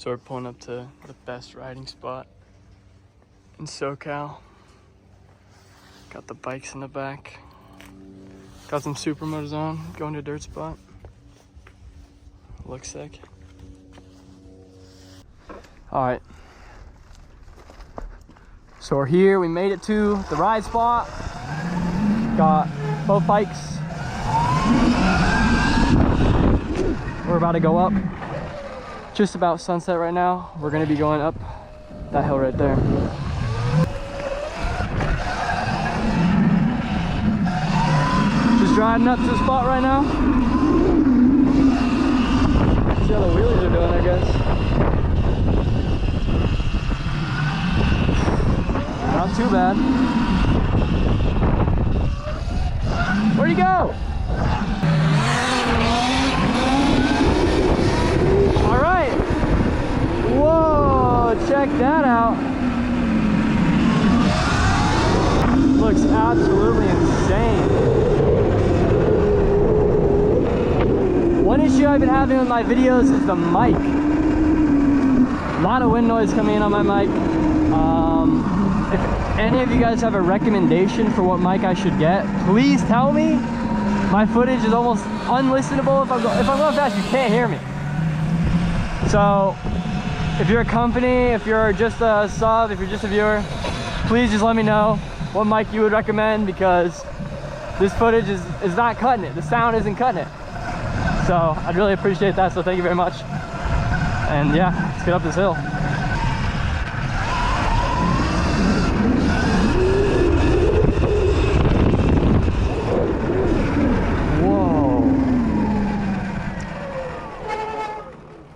So we're pulling up to the best riding spot in SoCal. Got the bikes in the back. Got some supermotos on, going to a dirt spot. Looks sick. All right. So we're here, we made it to the ride spot. Got both bikes. We're about to go up. Just about sunset right now. We're gonna be going up that hill right there. Just driving up to the spot right now. See how the wheelies are doing, I guess. Not too bad. Where'd he go? All right. Whoa, check that out. Looks absolutely insane. One issue I've been having with my videos is the mic. A lot of wind noise coming in on my mic. If any of you guys have a recommendation for what mic I should get, please tell me. My footage is almost unlistenable. If I'm going fast, you can't hear me. So if you're a company, if you're just a sub, if you're just a viewer, please just let me know what mic you would recommend, because this footage is not cutting it. The sound isn't cutting it. So I'd really appreciate that. So thank you very much. And yeah, let's get up this hill.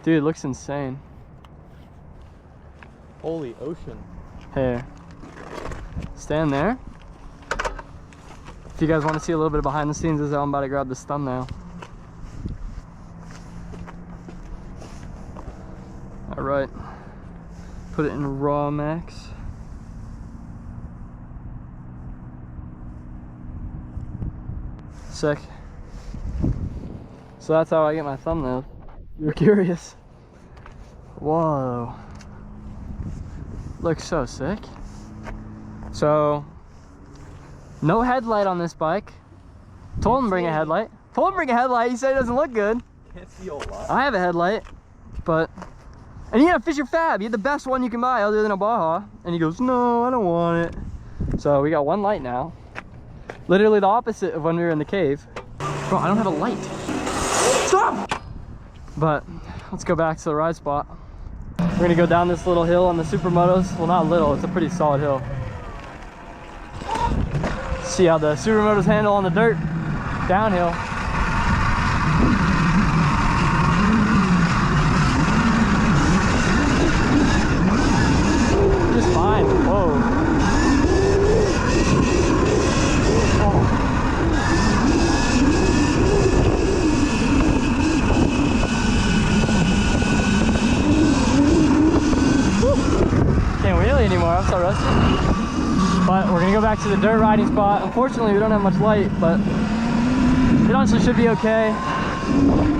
Dude, it looks insane. Holy ocean. Hey, stand there. If you guys want to see a little bit of behind the scenes, this is how I'm about to grab this thumbnail. All right, put it in raw max. Sick. So that's how I get my thumbnail. You're curious. Whoa. Looks so sick. So, no headlight on this bike. Told him to bring a headlight. Told him to bring a headlight. He said it doesn't look good. Can't see a lot. I have a headlight, but... And you had a Fisher Fab. You had the best one you can buy other than a Baja. And he goes, no, I don't want it. So we got one light now. Literally the opposite of when we were in the cave. Bro, I don't have a light. Stop! But let's go back to the ride spot. We're gonna go down this little hill on the supermotos. Well, not little, it's a pretty solid hill. See how the supermotos handle on the dirt downhill. Just fine. Whoa. Can't wheelie anymore, I'm so rusty. But we're gonna go back to the dirt riding spot. Unfortunately, we don't have much light, but it honestly should be okay.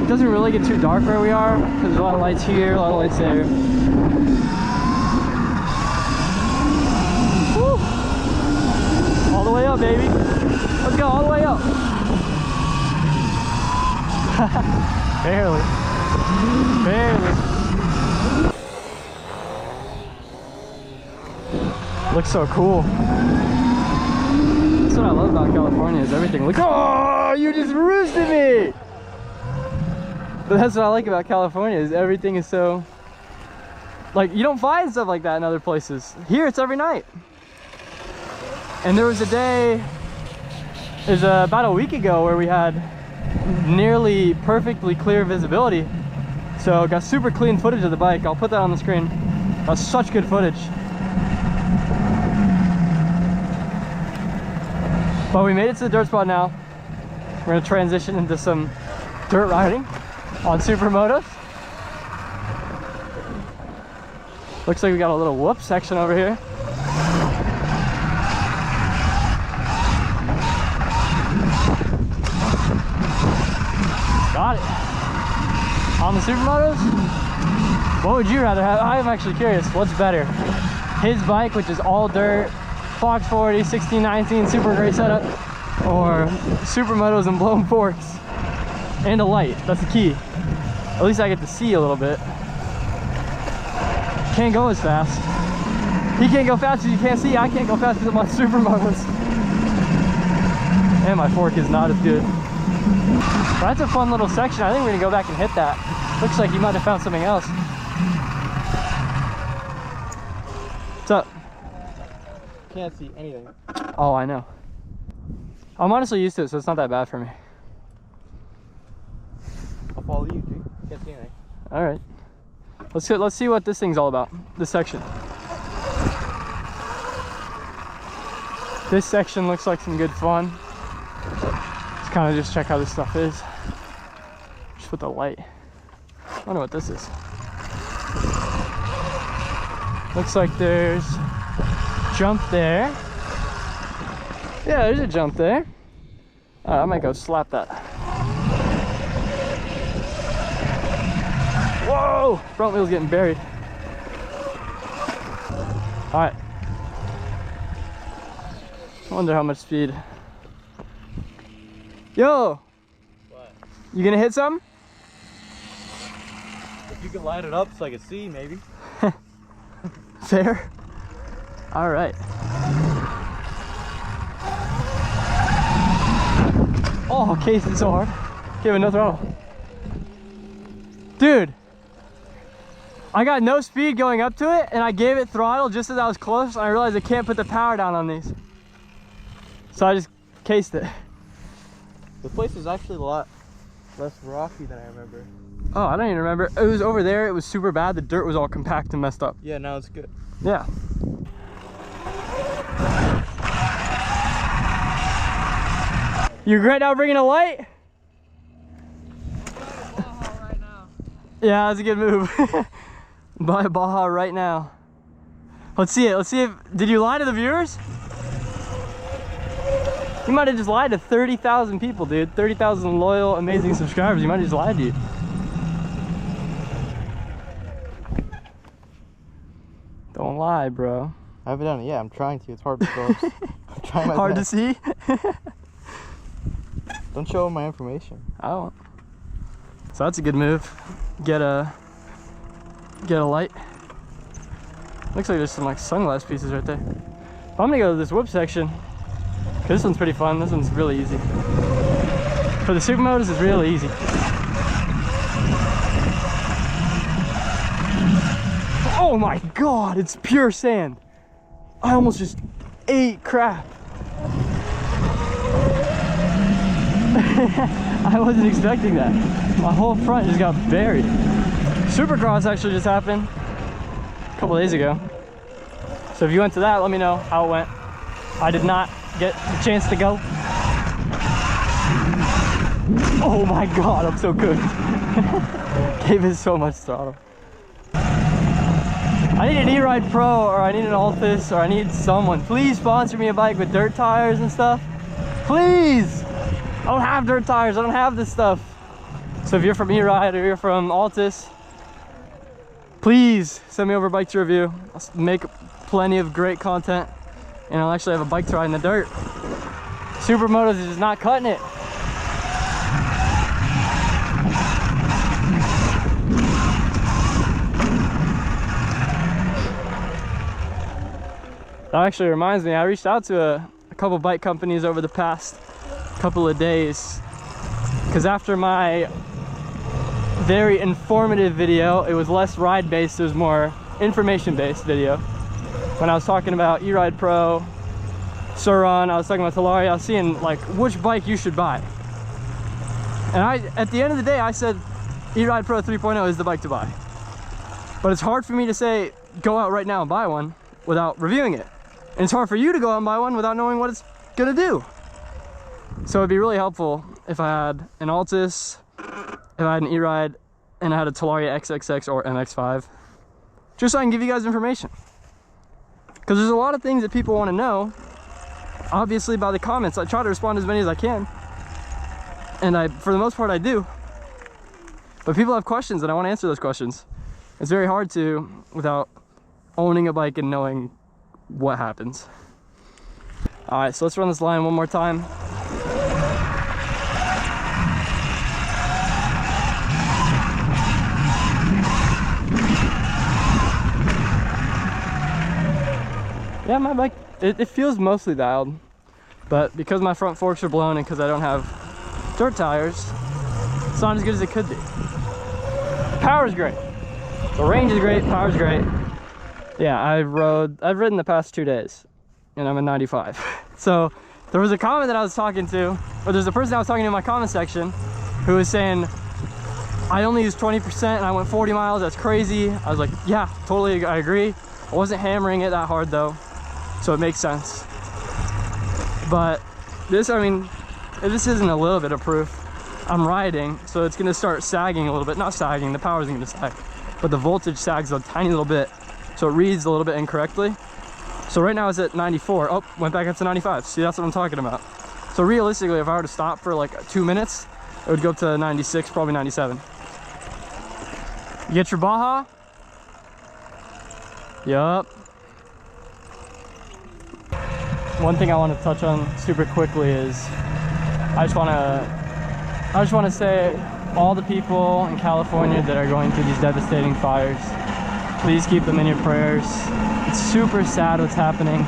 It doesn't really get too dark where we are, because there's a lot of lights here, a lot of lights there. Woo! All the way up, baby. Let's go all the way up. Barely. Barely. Looks so cool. That's what I love about California, is everything looks... Oh, you just roosted me! But that's what I like about California, is everything is so... Like, you don't find stuff like that in other places. Here, it's every night. And there was a day, it was about a week ago, where we had nearly perfectly clear visibility. So got super clean footage of the bike. I'll put that on the screen. That's such good footage. But we made it to the dirt spot now. We're gonna transition into some dirt riding on supermotos. Looks like we got a little whoop section over here. Got it. On the supermotos, What would you rather have? I'm actually curious, what's better? His bike, which is all dirt, Fox 40, 1619, super great setup, or supermotos and blown forks and a light? That's the key. At least I get to see a little bit. Can't go as fast. He can't go fast because you can't see. I can't go fast because I'm on supermotos. And my fork is not as good. But that's a fun little section. I think we're gonna go back and hit that. Looks like you might have found something else. What's up? Can't see anything. Oh, I know. I'm honestly used to it, so it's not that bad for me. I'll follow you, dude. Can't see anything. All right. Let's see what this thing's all about. This section. This section looks like some good fun. Let's kind of just check how this stuff is. Just with the light. I wonder what this is. Looks like there's jump there. Yeah, there's a jump there. I might go slap that. Whoa! Front wheel's getting buried. All right. I wonder how much speed. Yo! What? You gonna hit something? If you can light it up so I can see, maybe. Fair. All right. Oh, case is so hard. Give it no throttle. Dude, I got no speed going up to it, and I gave it throttle just as I was close, and I realized I can't put the power down on these. So I just cased it. The place is actually a lot less rocky than I remember. Oh, I don't even remember. It was over there. It was super bad. The dirt was all compact and messed up. Yeah, now it's good. Yeah. You regret not bringing a light? Right now. Yeah, that's a good move. Buy a Baja right now. Let's see it. Let's see if... Did you lie to the viewers? You might have just lied to 30,000 people, dude. 30,000 loyal, amazing subscribers. You might have just lied to you. Don't lie, bro. I haven't done it yet. I'm trying to. It's hard to show. I'm trying my Hard best. to see? Don't show them my information. I won't. So that's a good move. Get a light. Looks like there's some like sunglass pieces right there. But I'm gonna go to this whoop section. This one's pretty fun. This one's really easy. For the supermotos, it's really easy. Oh my god, it's pure sand. I almost just ate crap. I wasn't expecting that. My whole front just got buried. Supercross actually just happened a couple days ago. So if you went to that, let me know how it went. I did not get the chance to go. Oh my god, I'm so good. Gave it so much throttle. I need an Eride Pro, or I need an Altus, or I need someone. Please sponsor me a bike with dirt tires and stuff. Please! I don't have dirt tires, I don't have this stuff. So if you're from Eride or you're from Altus, please send me over a bike to review. I'll make plenty of great content, and I'll actually have a bike to ride in the dirt. Supermotos is just not cutting it. That actually reminds me, I reached out to a couple bike companies over the past couple of days, because after my very informative video, it was less ride based, it was more information based video. When I was talking about Eride Pro, Surron, I was talking about Talari, I was seeing like which bike you should buy. And at the end of the day, I said Eride Pro 3.0 is the bike to buy. But it's hard for me to say, go out right now and buy one without reviewing it. And it's hard for you to go out and buy one without knowing what it's gonna do. So it'd be really helpful if I had an Altus, if I had an Eride, and I had a Talari XXX or MX5, just so I can give you guys information. Because there's a lot of things that people want to know, obviously by the comments. I try to respond to as many as I can, and for the most part I do. But people have questions and I want to answer those questions. It's very hard to without owning a bike and knowing what happens. All right, so let's run this line one more time. Yeah, my bike, it feels mostly dialed, but because my front forks are blown and because I don't have dirt tires, it's not as good as it could be. Power's great. The range is great, power's great. Yeah, I've ridden the past 2 days and I'm at 95. So there was a comment that I was talking to, or there's a person I was talking to in my comment section who was saying, I only used 20% and I went 40 miles, that's crazy. I was like, yeah, totally, I agree. I wasn't hammering it that hard though, so it makes sense. But this, I mean, this isn't a little bit of proof. I'm riding, so it's gonna start sagging a little bit. Not sagging, the power isn't gonna sag, but the voltage sags a tiny little bit, so it reads a little bit incorrectly. So right now it's at 94. Oh, went back up to 95. See, that's what I'm talking about. So realistically, if I were to stop for like 2 minutes, it would go up to 96, probably 97. You get your Baja? Yup. One thing I want to touch on super quickly is I just want to say all the people in California that are going through these devastating fires, please keep them in your prayers. It's super sad what's happening.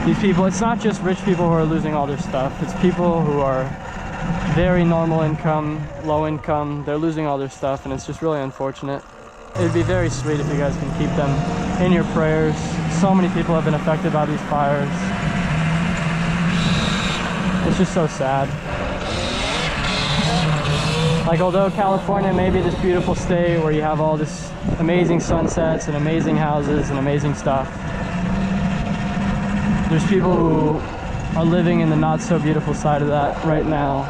These people, it's not just rich people who are losing all their stuff, it's people who are very normal income, low income, they're losing all their stuff, and it's just really unfortunate. It'd be very sweet if you guys can keep them in your prayers. So many people have been affected by these fires. It's just so sad. Like, although California may be this beautiful state where you have all this amazing sunsets and amazing houses and amazing stuff, there's people who are living in the not so beautiful side of that right now.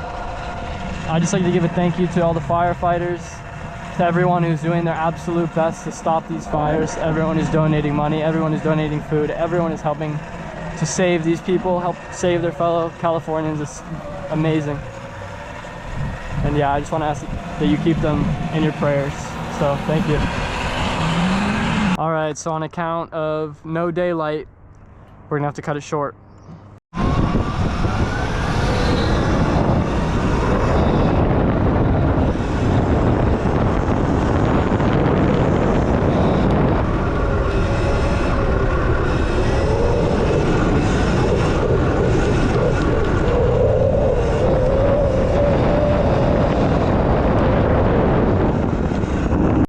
I'd just like to give a thank you to all the firefighters, to everyone who's doing their absolute best to stop these fires, everyone who's donating money, everyone who's donating food, everyone is helping to save these people, help save their fellow Californians. It's amazing. And yeah, I just want to ask that you keep them in your prayers. So thank you. All right, so on account of no daylight, we're gonna have to cut it short.